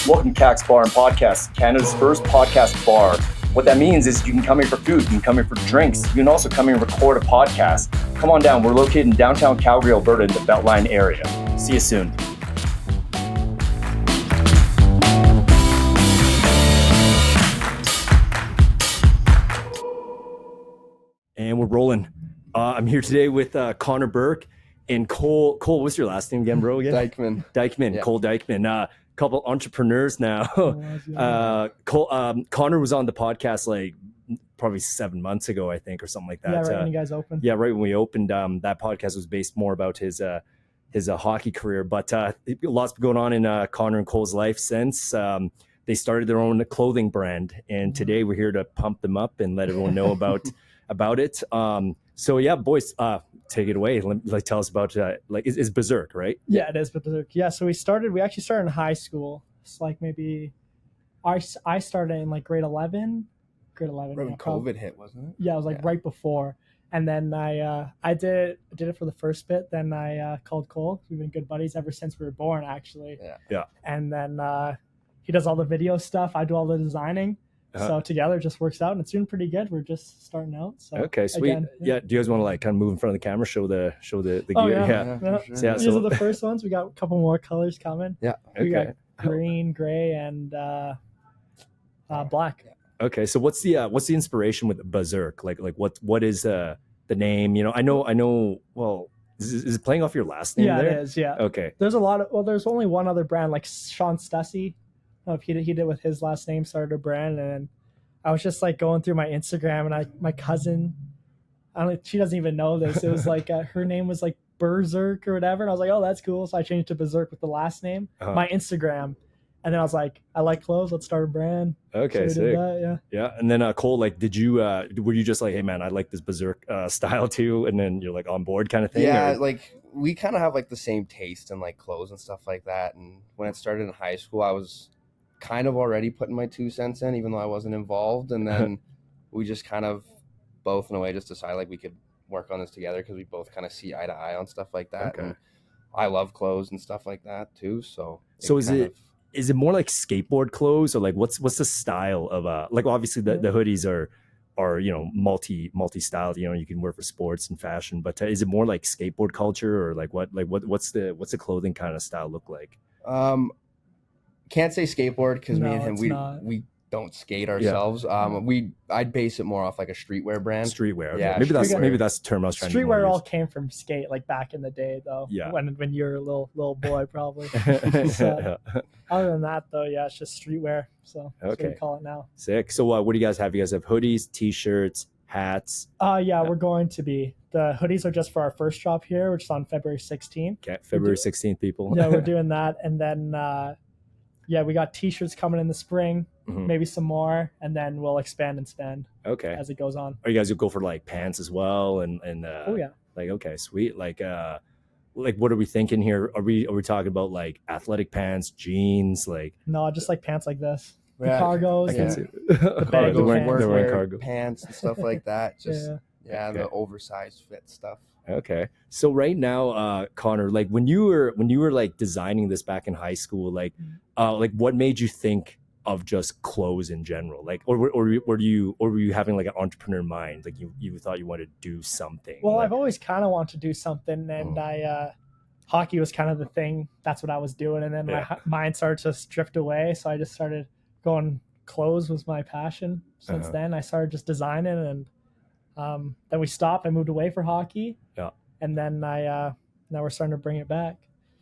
Welcome to Kaks Bar and Podcast, Canada's first podcast bar. What that means is you can come here for food, you can come here for drinks, you can also come here and record a podcast. Come on down, we're located in downtown Calgary, Alberta in the Beltline area. See you soon. And we're rolling. I'm here today with Connor Burke and Cole. Cole, what's your last name again, bro? Again? Dykman. Yeah. Cole Dykman. Couple entrepreneurs now. Connor was on the podcast like probably 7 months ago, I think, or something like that. Yeah, right when you guys opened. Yeah, right when we opened. That podcast was based more about his hockey career, but lots going on in Connor and Cole's life since. They started their own clothing brand, and today we're here to pump them up and let everyone know about it. So yeah, boys, take it away. Tell us about is Buzurke, right? Yeah, it is Buzurke. Yeah, so we actually started in high school. It's like maybe I started in like grade 11. Right when COVID hit, wasn't it? Yeah, it was like right before. And then I did it for the first bit. Then I called Cole. We've been good buddies ever since we were born, actually. Yeah. And then he does all the video stuff. I do all the designing. So together it just works out, and it's doing pretty good. We're just starting out. So okay, sweet. Again, yeah. Do you guys want to like kind of move in front of the camera, show the gear? Oh, yeah. For sure. So, yeah, These are the first ones. We got a couple more colors coming. Yeah. We Okay. got green, gray, and black. Okay. So what's the inspiration with Buzurke? Like what is the name? You know, I know. Well, is it playing off your last name? Yeah, there? it is. Yeah. Okay. There's there's only one other brand, like Shawn. If he did with his last name, started a brand, and I was just like going through my Instagram, and my cousin, she doesn't even know this. It was like her name was like Buzurke or whatever, and I was like, oh, that's cool. So I changed it to Buzurke with the last name, my Instagram, and then I was like, I like clothes, let's start a brand. Okay, so we did that, yeah. And then Cole, like, were you just like, hey man, I like this Buzurke style too, and then you're like on board kind of thing? Yeah, or? like we kind of have like the same taste in like clothes and stuff like that. And when it started in high school, I was kind of already putting my 2 cents in, even though I wasn't involved. And then we just kind of both in a way just decided like we could work on this together because we both kind of see eye to eye on stuff like that. Okay. And I love clothes and stuff like that too. So is it more like skateboard clothes, or like what's the style of like obviously the hoodies are you know multi styled, you know, you can wear for sports and fashion, but is it more like skateboard culture, or like what's the clothing kind of style look like? Can't say skateboard because me and him we don't skate ourselves. I'd base it more off like a streetwear brand. Streetwear. Yeah. Maybe that's the term I was trying to use. Streetwear all came from skate, like back in the day, though. Yeah. When you were a little boy, probably. So, other than that, though, yeah, it's just streetwear. So that's what we call it now. Sick. So what do you guys have? You guys have hoodies, t-shirts, hats? We're going to be. The hoodies are just for our first drop here, which is on February 16th. Okay, February 16th, people. Yeah, we're doing that, and then we got t-shirts coming in the spring. Maybe some more, and then we'll expand and spend as it goes on. Are you guys will go for like pants as well, and oh yeah, like okay, sweet. Like what are we thinking here? Are we talking about like athletic pants, jeans, like no, just like pants like this, the Yeah, cargos, the They're wearing workwear cargo pants and stuff like that. Just Okay. the oversized fit stuff. Okay. So right now, Connor, like when you were like designing this back in high school, like what made you think of just clothes in general? Like, or were you having like an entrepreneur mind? Like you thought you wanted to do something? Well, like, I've always kind of wanted to do something, and hockey was kind of the thing. That's what I was doing, and then my mind started to drift away. So I just started going. Clothes was my passion. Since then, I started just designing, and then we stopped. I moved away for hockey. Yeah, and then now we're starting to bring it back.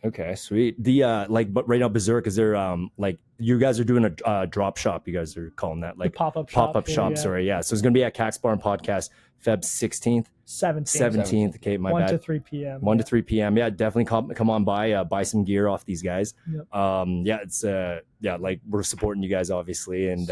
Okay, sweet. The but right now, Buzurke, is there like you guys are doing a drop shop? You guys are calling that like pop-up shop. Sorry, yeah. So it's gonna be at Kaks Bar and Podcast, Feb 16th. 17th. Okay, my 1 bad. 1 to 3 p.m. 1 to 3 p.m. Yeah, definitely come on by, buy some gear off these guys. Yep. It's like we're supporting you guys obviously, and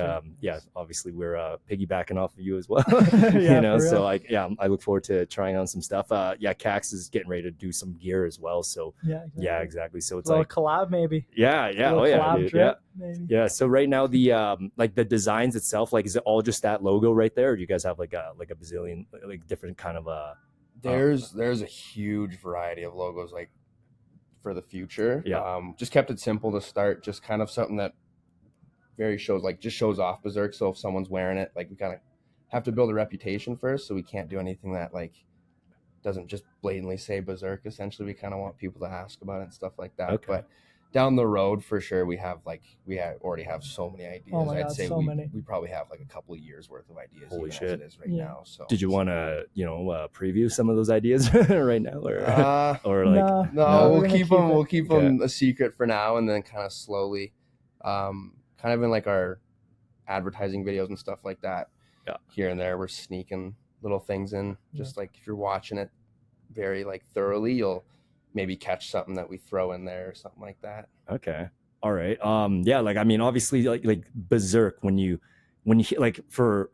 obviously we're piggybacking off of you as well. You know, so like I look forward to trying on some stuff. Kaks is getting ready to do some gear as well. So exactly. So it's a little like collab maybe. Yeah. Oh yeah, dude. Drip, maybe. Yeah. So right now the like the designs itself, like is it all just that logo right there, or do you guys have like a bazillion like different kind of there's a huge variety of logos like for the future. Yeah. Just kept it simple to start, just kind of something that very shows off Berserk. So if someone's wearing it, like we kind of have to build a reputation first. So we can't do anything that like doesn't just blatantly say Berserk. Essentially, we kind of want people to ask about it and stuff like that. Okay. But down the road, for sure, we already have so many ideas. Oh my God, I'd say so many. we probably have like a couple of years worth of ideas. Holy even shit. as it is right Yeah. now. So Did you want to, preview some of those ideas right now, or like? No, No, we're we'll gonna keep them a secret for now, and then kind of slowly, kind of in like our advertising videos and stuff like that. Yeah. Here and there, we're sneaking little things in. Just like if you're watching it very like thoroughly, you'll maybe catch something that we throw in there or something like that. Okay. All right. Yeah. Like, I mean, obviously, like Berserk, when you like for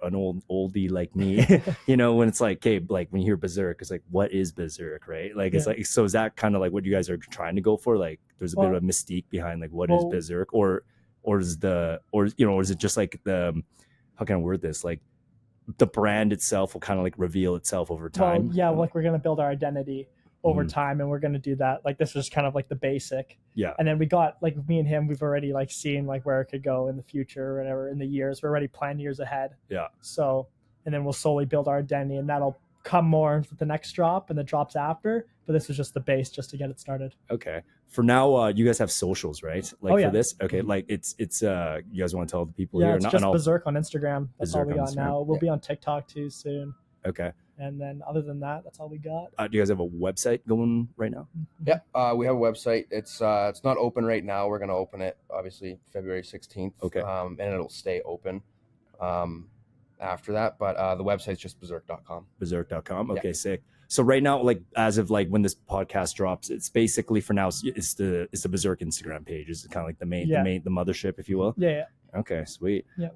an oldie like me, when it's like, okay, like when you hear Berserk, it's like, what is Berserk, right? Like, it's like, so is that kind of like what you guys are trying to go for? Like, there's a bit of a mystique behind like what is Berserk, or is it just like how can I word this? Like, the brand itself will kind of like reveal itself over time. Well, yeah, like we're gonna build our identity over time, and we're gonna do that. Like this was kind of like the basic. Yeah. And then we got like me and him, we've already like seen like where it could go in the future or whatever in the years. We're already planned years ahead. Yeah. So, and then we'll slowly build our identity, and that'll come more with the next drop and the drops after. But this was just the base, just to get it started. Okay. For now, you guys have socials, right? Like for this, okay. Like it's you guys want to tell the people here? It's just Buzurke on Instagram. That's all we got now. We'll be on TikTok too soon. Okay. And then other than that, that's all we got. Do you guys have a website going right now? Yeah, we have a website. It's not open right now. We're gonna open it obviously February 16th. Okay. And it'll stay open after that. But the website's just Buzurke.com. Buzurke.com. Okay, Yeah. sick. So right now, like as of like when this podcast drops, it's basically for now it's the Buzurke Instagram page. It's kind of like the mothership, if you will. Yeah. Okay, sweet. Yeah.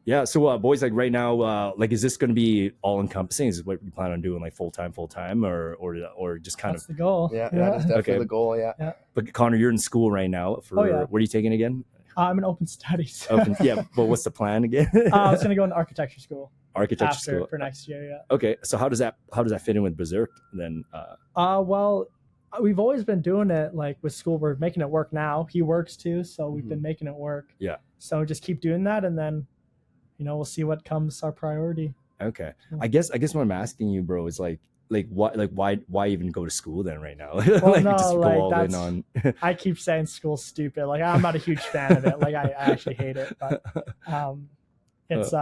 Yeah. So boys, like right now, like is this going to be all encompassing? Is this what you plan on doing, like full time, or just kind That's the goal. Yeah, that's definitely the goal. Yeah. But Connor, you're in school right now. What are you taking again? I'm in open studies. Yeah, but what's the plan again? I was gonna go into architecture school. Architecture school for next year. Yeah. Okay, so how does that fit in with Berserk then? Well, we've always been doing it like with school. We're making it work now. He works too, so we've been making it work. Yeah. So just keep doing that, and then, we'll see what comes our priority. Okay. I guess what I'm asking you, bro, is like why even go to school then right now? I keep saying school's stupid. Like I'm not a huge fan of it. Like I actually hate it. But it's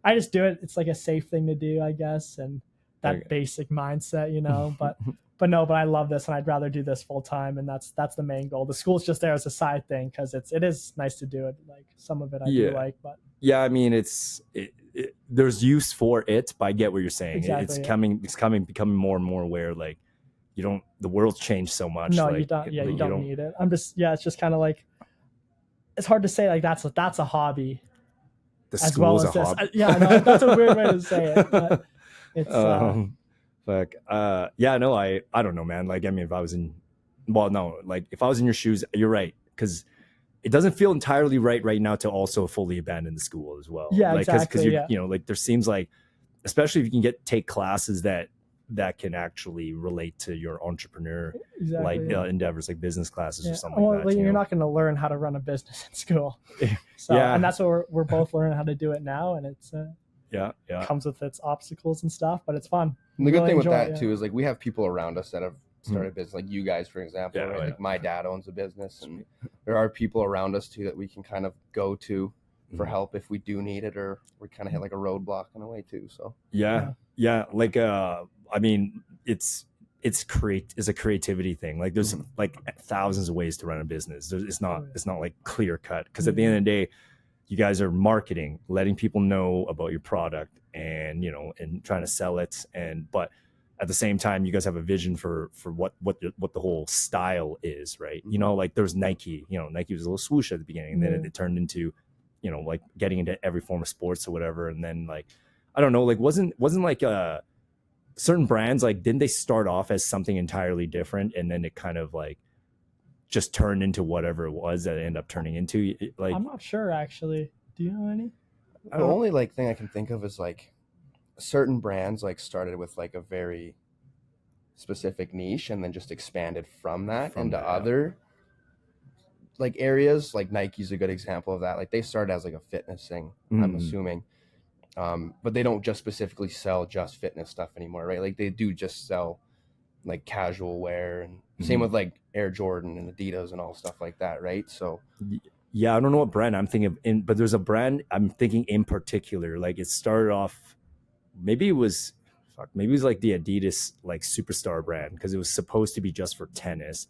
I just do it. It's like a safe thing to do, I guess, and that basic mindset, But I love this, and I'd rather do this full time, and that's the main goal. The school's just there as a side thing because it is nice to do it. Like some of it I do like, but yeah, I mean there's use for it, but I get what you're saying. Exactly, it's becoming more and more aware. Like the world's changed so much. No, like, you don't. Yeah, you don't need it. It's just kind of like it's hard to say. Like that's a hobby. The school is a hobby. Yeah, I know, that's a weird way to say it. But it's I don't know, man. Like, I mean, if I was in your shoes, you're right, because it doesn't feel entirely right now to also fully abandon the school as well. Yeah, like, exactly. Because like there seems like, especially if you can take classes that can actually relate to your entrepreneur endeavors, like business classes or something like that. You're not going to learn how to run a business in school. So, and that's what we're both learning how to do it now, and it's comes with its obstacles and stuff, but it's fun. And the good thing with that too is like we have people around us that have started business, like you guys, for example. Right? Like my dad owns a business, and there are people around us too that we can kind of go to for help if we do need it, or we kind of hit like a roadblock in a way too. So like I mean, it's a creativity thing. Like there's like thousands of ways to run a business. It's not like clear cut, because at the end of the day, you guys are marketing, letting people know about your product, and and trying to sell it. But at the same time, you guys have a vision for what the whole style is, right? Like there's Nike. Nike was a little swoosh at the beginning, and then it turned into, like getting into every form of sports or whatever. And then like I don't know, like wasn't like certain brands, like didn't they start off as something entirely different, and then it kind of like just turned into whatever it was that it ended up turning into? Like I'm not sure actually. Do you know any? The only like thing I can think of is like certain brands like started with like a very specific niche and then just expanded from that into other like areas, like Nike's a good example of that. Like they started as like a fitness thing, I'm assuming. But they don't just specifically sell just fitness stuff anymore, right? Like they do just sell like casual wear, and same with like Air Jordan and Adidas and all stuff like that, right? So yeah, I don't know what brand I'm thinking of, but there's a brand I'm thinking in particular. Like it started off, maybe it was like the Adidas like superstar brand, because it was supposed to be just for tennis,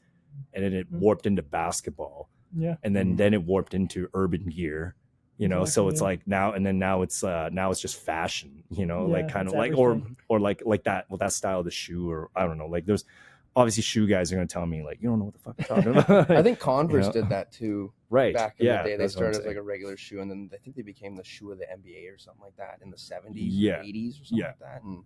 and then it warped into basketball. Yeah. And then it warped into urban gear, you know. So it's like now it's just fashion, you know, like kind of like everything. or like that style of the shoe, or I don't know, like there's obviously shoe guys are going to tell me like, you don't know what the fuck you're talking about. I think Converse did that too. Right. Back in the day, they that's what I'm started as saying. like a regular shoe, and then I think they became the shoe of the NBA or something like that in the 70s, Yeah. 80s or something like that. And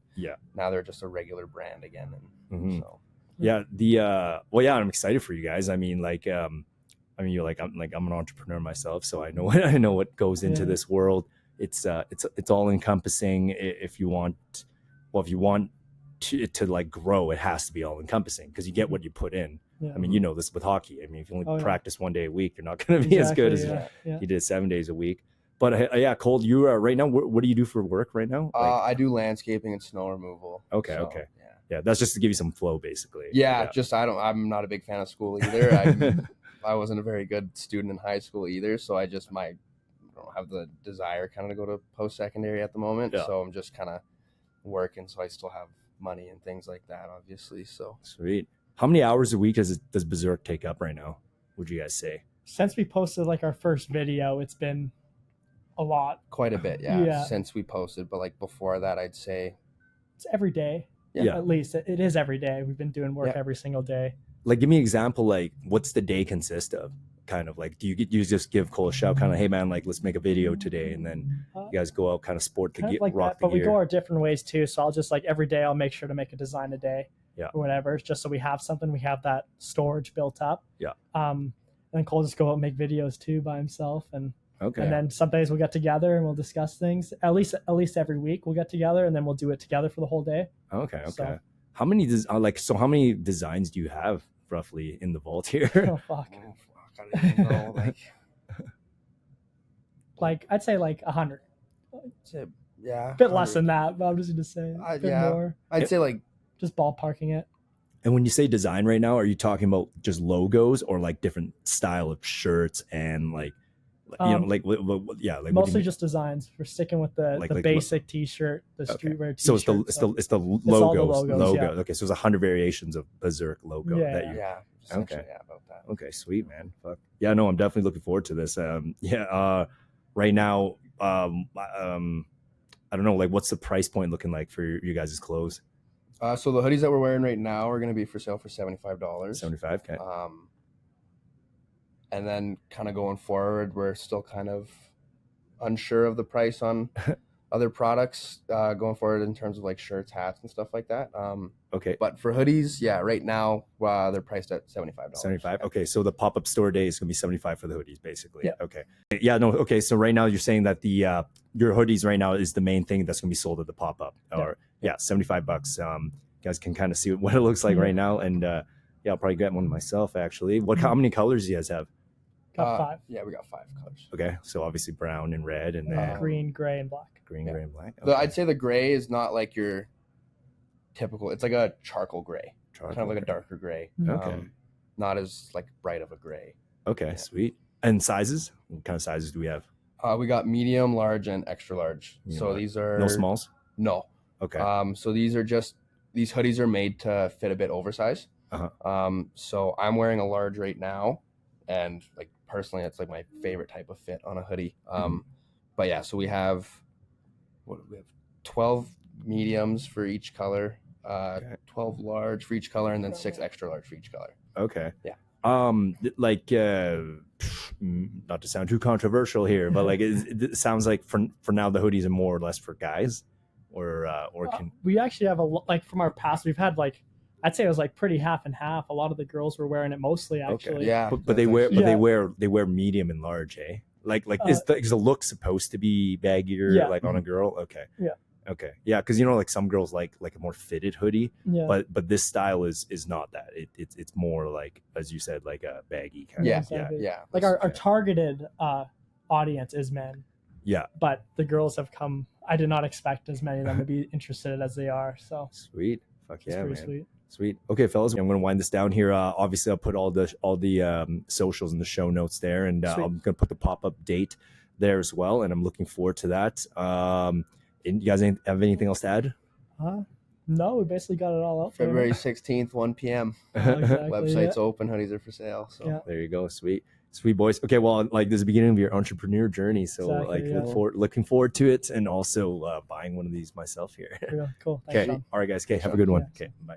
now they're just a regular brand again. And so I'm excited for you guys. I mean, like, you're like, I'm an entrepreneur myself, so I know what goes into this world. It's all encompassing. If you want to like grow, it has to be all encompassing, because you get what you put in. I mean, you know this with hockey. I mean, if you only practice 1 day a week, you're not going to be as good as you did 7 days a week. But Cole, you right now, what do you do for work right now? I do landscaping and snow removal. Okay. Yeah, that's just to give you some flow, basically. Just I'm not a big fan of school either. I wasn't a very good student in high school either, so I don't have the desire kind of to go to post-secondary at the moment. So I'm just kind of working, so I still have money and things like that, obviously. So sweet. How many hours a week does Buzurke take up right now, would you guys say? Since we posted like our first video, it's been a lot. Quite a bit, since we posted. But like before that, I'd say it's every day. Yeah. At least it is every day. We've been doing work every single day. Like, give me an example. Like, what's the day consist of? Kind of like, do you just give Cole a shout, kind of, hey man, like let's make a video today, and then you guys go out, kind of sport the like rock that, the but gear. we go our different ways too. So I'll just like every day I'll make sure to make a design a day, or whatever, just so we have something. We have that storage built up. And then Cole just go out and make videos too by himself, and then some days we'll get together and we'll discuss things. At least every week we'll get together, and then we'll do it together for the whole day. Okay. So, how many how many designs do you have roughly in the vault here? Oh fuck. I don't even know, like I'd say like 100. A bit less than that, but I'm just gonna say a bit more. I'd say like just ballparking it. And when you say design right now, are you talking about just logos, or like different style of shirts and like mostly just designs. We're sticking with the basic T-shirt, the streetwear T-shirt. So it's the logos. All the logos. Okay, so there's 100 variations of Buzurke logo. Okay, about that. Okay, sweet, man. Fuck. Yeah, no, I'm definitely looking forward to this. Right now, I don't know, like what's the price point looking like for you guys' clothes? So the hoodies that we're wearing right now are going to be for sale for $75. 75. Okay. And then kind of going forward, we're still kind of unsure of the price on other products going forward in terms of like shirts, hats, and stuff like that. Okay. But for hoodies, right now they're priced at $75. 75. Okay, so the pop-up store day is gonna be 75 for the hoodies, basically. Yeah. Okay. Yeah. No. Okay. So right now you're saying that the your hoodies right now is the main thing that's gonna be sold at the pop-up, or $75. You guys can kind of see what it looks like right now, and I'll probably get one myself actually. How many colors do you guys have? Got 5. Yeah, we got 5 colors. Okay, so obviously brown and red, and then green, gray, and black. Green, gray, and black. Okay. I'd say the gray is not like your typical. It's like a charcoal gray, kind of like a darker gray. Okay, not as like bright of a gray. Okay, sweet. And sizes? What kind of sizes do we have? We got medium, large, and extra large. These are no smalls. No. Okay. So these hoodies are made to fit a bit oversized. So I'm wearing a large right now, and like personally, it's like my favorite type of fit on a hoodie. But yeah, so we have 12 mediums for each color, 12 large for each color, and then 6 extra large for each color. Okay. Yeah. Like not to sound too controversial here, but like it sounds like for now the hoodies are more or less for guys, or can we actually have like from our past we've had like I'd say it was like pretty half and half. A lot of the girls were wearing it mostly actually. Okay. Yeah. But they wear medium and large, eh? Like is the look supposed to be baggier like on a girl? Okay. Yeah. Okay. Yeah, because you know, like some girls like a more fitted hoodie, Yeah. but this style is not that. It's more like, as you said, like a baggy kind Yeah, of. exactly. Yeah. Like our okay. targeted audience is men, Yeah. but the girls have come. I did not expect as many of them to be interested as they are. So Sweet. Fuck it's yeah, pretty man. sweet. Sweet. Okay, fellas, I'm going to wind this down here. Obviously, I'll put all the socials in the show notes there, and Sweet. I'm going to put the pop-up date there as well, and I'm looking forward to that. And you guys have anything else to add? No, we basically got it all out there. February 16th, 1 p.m. Exactly, Website's yeah. open. Hoodies are for sale. So Yeah. There you go. Sweet boys. Okay, well, like this is the beginning of your entrepreneur journey, so Exactly, like yeah. looking forward to it, and also buying one of these myself here. Cool. Thanks, Okay, Shawn. all right, guys. Okay, have a Shawn. good one. Yeah. Okay, bye.